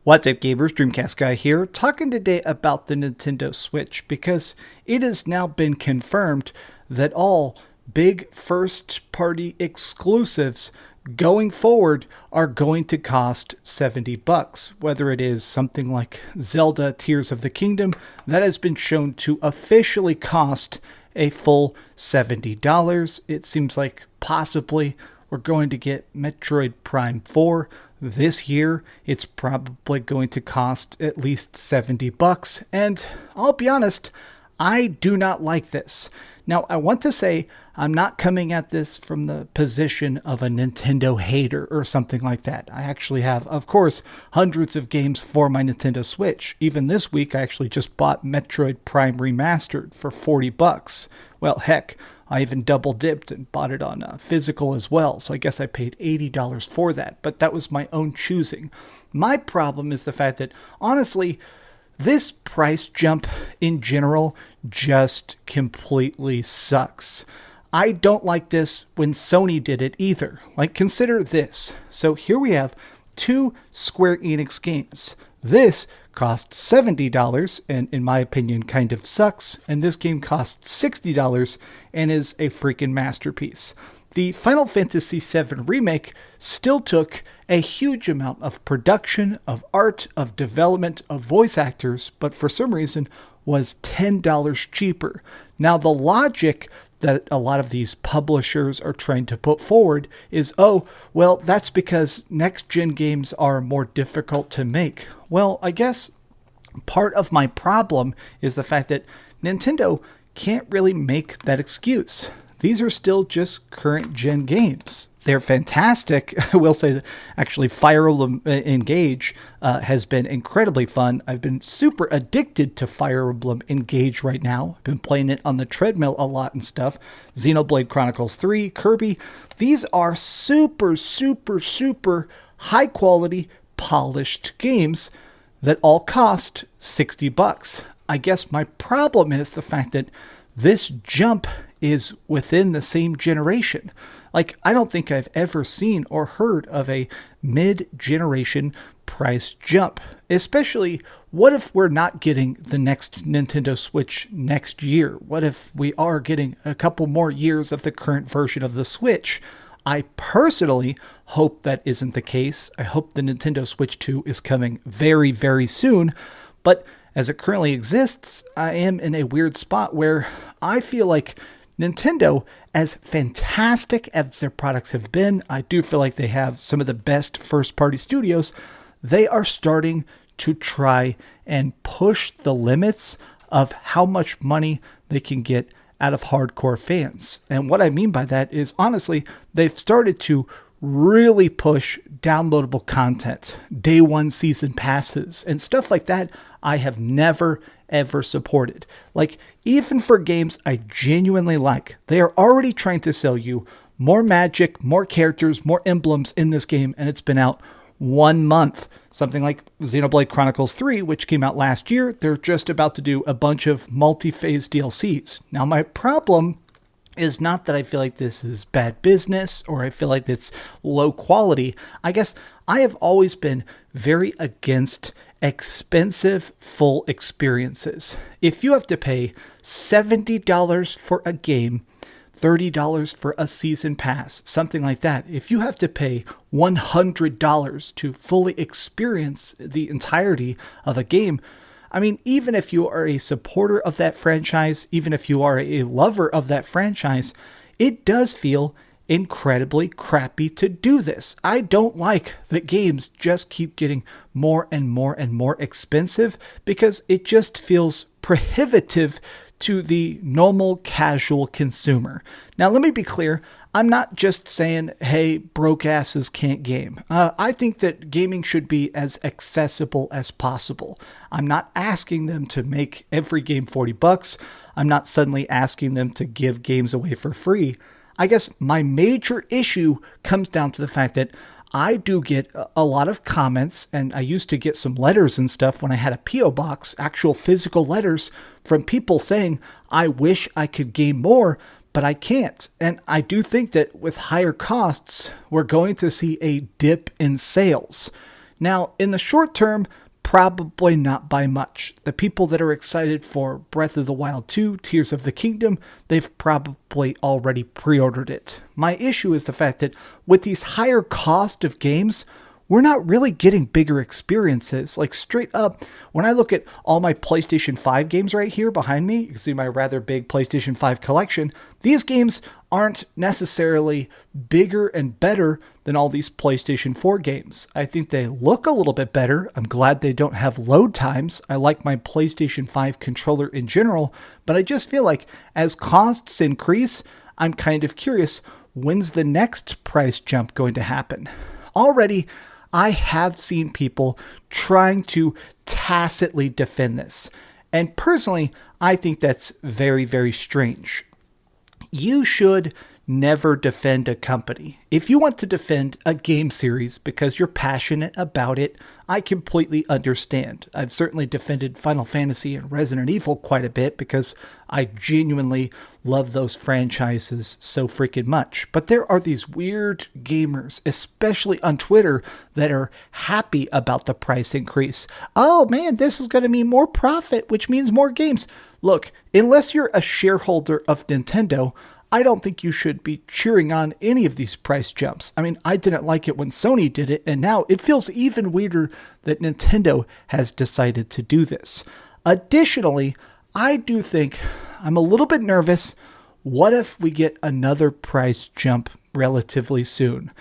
What's up, gamers? DreamcastGuy here, talking today about the Nintendo Switch because it has now been confirmed that all big first-party exclusives going forward are going to cost $70. Whether it is something like Zelda Tears of the Kingdom, that has been shown to officially cost a full $70. It seems like possibly we're going to get Metroid Prime 4 this year. It's probably going to cost at least $70. And I'll be honest, I do not like this. Now, I want to say I'm not coming at this from the position of a Nintendo hater or something like that. I actually have, of course, hundreds of games for my Nintendo Switch. Even this week, I actually just bought Metroid Prime Remastered for $40. Well, heck, I even double dipped and bought it on physical as well. So I guess I paid $80 for that, but that was my own choosing. My problem is the fact that, honestly, this price jump in general just completely sucks. I don't like this when Sony did it either. Like, consider this. So here we have two Square Enix games. This costs $70 and, in my opinion, kind of sucks. And this game costs $60 and is a freaking masterpiece. The Final Fantasy VII Remake still took a huge amount of production, of art, of development, of voice actors, but for some reason was $10 cheaper. Now, the logic that a lot of these publishers are trying to put forward is, oh, well, that's because next-gen games are more difficult to make. Well, I guess part of my problem is the fact that Nintendo can't really make that excuse. These are still just current-gen games. They're fantastic. I will say that actually Fire Emblem Engage has been incredibly fun. I've been super addicted to Fire Emblem Engage right now. I've been playing it on the treadmill a lot and stuff. Xenoblade Chronicles 3, Kirby. These are super, super, super high-quality, polished games that all cost $60. I guess my problem is the fact that this jump is within the same generation. Like, I don't think I've ever seen or heard of a mid-generation price jump. Especially, what if we're not getting the next Nintendo Switch next year? What if we are getting a couple more years of the current version of the Switch? I personally hope that isn't the case. I hope the Nintendo Switch 2 is coming very, very soon. But as it currently exists, I am in a weird spot where I feel like Nintendo, as fantastic as their products have been, I do feel like they have some of the best first-party studios. They are starting to try and push the limits of how much money they can get out of hardcore fans. And what I mean by that is, honestly, they've started to really push downloadable content, day one season passes, and stuff like that I have never, ever supported. Like, even for games I genuinely like, they are already trying to sell you more magic, more characters, more emblems in this game, and it's been out 1 month. Something like Xenoblade Chronicles 3, which came out last year, they're just about to do a bunch of multi-phase DLCs. Now, my problem is not that I feel like this is bad business or I feel like it's low quality. I guess I have always been very against expensive full experiences. If you have to pay $70 for a game, $30 for a season pass, something like that. If you have to pay $100 to fully experience the entirety of a game, I mean, even if you are a supporter of that franchise, even if you are a lover of that franchise, it does feel incredibly crappy to do this. I don't like that games just keep getting more and more and more expensive because it just feels prohibitive to the normal casual consumer. Now, let me be clear. I'm not just saying, hey, broke asses can't game. I think that gaming should be as accessible as possible. I'm not asking them to make every game $40. I'm not suddenly asking them to give games away for free. I guess my major issue comes down to the fact that I do get a lot of comments, and I used to get some letters and stuff when I had a P.O. box, actual physical letters from people saying, I wish I could game more, but I can't. And I do think that with higher costs, we're going to see a dip in sales. Now, in the short term, probably not by much. The people that are excited for Breath of the Wild 2, Tears of the Kingdom, they've probably already pre-ordered it. My issue is the fact that with these higher cost of games, we're not really getting bigger experiences. Like straight up, when I look at all my PlayStation 5 games right here behind me, you can see my rather big PlayStation 5 collection. These games aren't necessarily bigger and better than all these PlayStation 4 games. I think they look a little bit better. I'm glad they don't have load times. I like my PlayStation 5 controller in general, but I just feel like as costs increase, I'm kind of curious, when's the next price jump going to happen? Already, I have seen people trying to tacitly defend this. And personally, I think that's very, very strange. You should never defend a company. If you want to defend a game series because you're passionate about it, I completely understand. I've certainly defended Final Fantasy and Resident Evil quite a bit because I genuinely love those franchises so freaking much. But there are these weird gamers, especially on Twitter, that are happy about the price increase. Oh man, this is going to mean more profit, which means more games. Look, unless you're a shareholder of Nintendo, I don't think you should be cheering on any of these price jumps. I mean, I didn't like it when Sony did it, and now it feels even weirder that Nintendo has decided to do this. Additionally, I do think I'm a little bit nervous. What if we get another price jump relatively soon?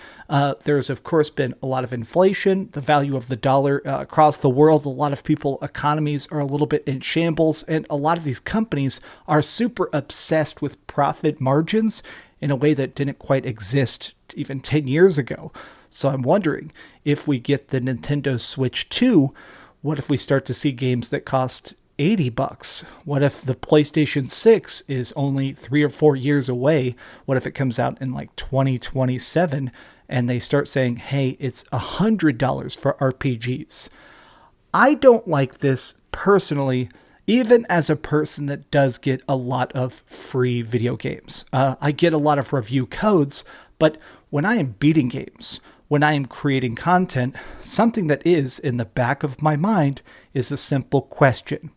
There's, of course, been a lot of inflation, the value of the dollar across the world. A lot of economies are a little bit in shambles, and a lot of these companies are super obsessed with profit margins in a way that didn't quite exist even 10 years ago. So I'm wondering, if we get the Nintendo Switch 2, what if we start to see games that cost $80? What if the PlayStation 6 is only 3 or 4 years away? What if it comes out in like 2027 and they start saying, hey, it's $100 for RPGs? I don't like this personally, even as a person that does get a lot of free video games. I get a lot of review codes, but when I am beating games, when I am creating content, something that is in the back of my mind is a simple question.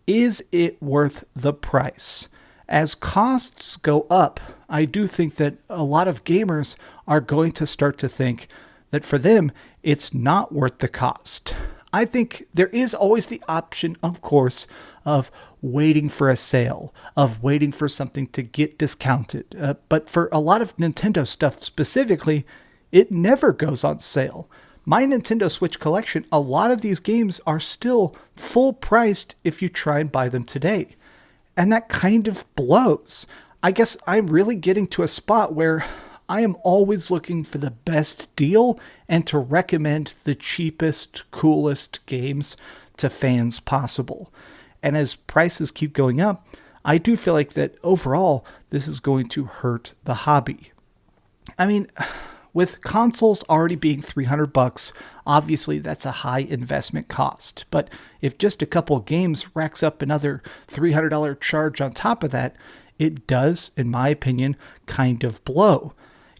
Is it worth the price? As costs go up, I do think that a lot of gamers are going to start to think that for them, it's not worth the cost. I think there is always the option, of course, of waiting for a sale, of waiting for something to get discounted. But for a lot of Nintendo stuff specifically, it never goes on sale. My Nintendo Switch collection, a lot of these games are still full priced if you try and buy them today. And that kind of blows. I guess I'm really getting to a spot where I am always looking for the best deal and to recommend the cheapest, coolest games to fans possible. And as prices keep going up, I do feel like that overall, this is going to hurt the hobby. I mean, with consoles already being $300, obviously that's a high investment cost. But if just a couple games racks up another $300 charge on top of that, it does, in my opinion, kind of blow.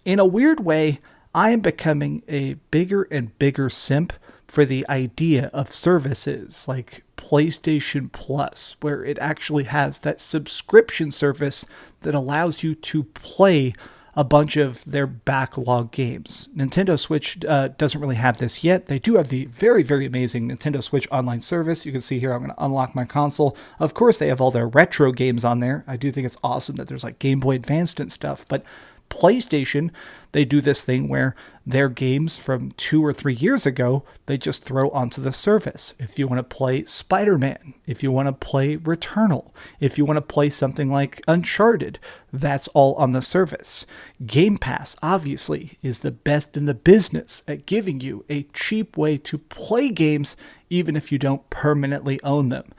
In a weird way, I am becoming a bigger and bigger simp for the idea of services like PlayStation Plus, where it actually has that subscription service that allows you to play a bunch of their backlog games. Nintendo Switch doesn't really have this yet. They do have the very, very amazing Nintendo Switch online service. You can see here I'm going to unlock my console. Of course, they have all their retro games on there. I do think it's awesome that there's like Game Boy Advanced and stuff, but PlayStation, they do this thing where their games from 2 or 3 years ago, they just throw onto the service. If you want to play Spider-Man, if you want to play Returnal, if you want to play something like Uncharted, that's all on the service. Game Pass, obviously, is the best in the business at giving you a cheap way to play games, even if you don't permanently own them.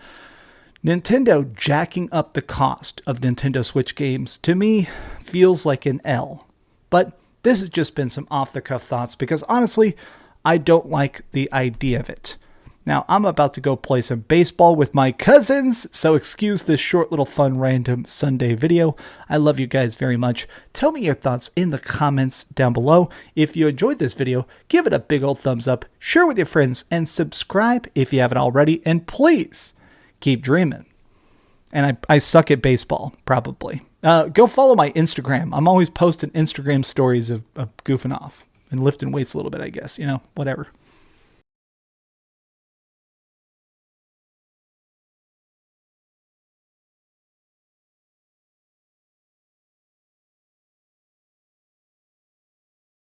Nintendo jacking up the cost of Nintendo Switch games, to me, feels like an L. But this has just been some off-the-cuff thoughts because honestly, I don't like the idea of it. Now, I'm about to go play some baseball with my cousins, so excuse this short little fun random Sunday video. I love you guys very much. Tell me your thoughts in the comments down below. If you enjoyed this video, give it a big old thumbs up, share with your friends, and subscribe if you haven't already. And please, keep dreaming. And I suck at baseball, probably. Go follow my Instagram. I'm always posting Instagram stories of goofing off and lifting weights a little bit, I guess. You know, whatever.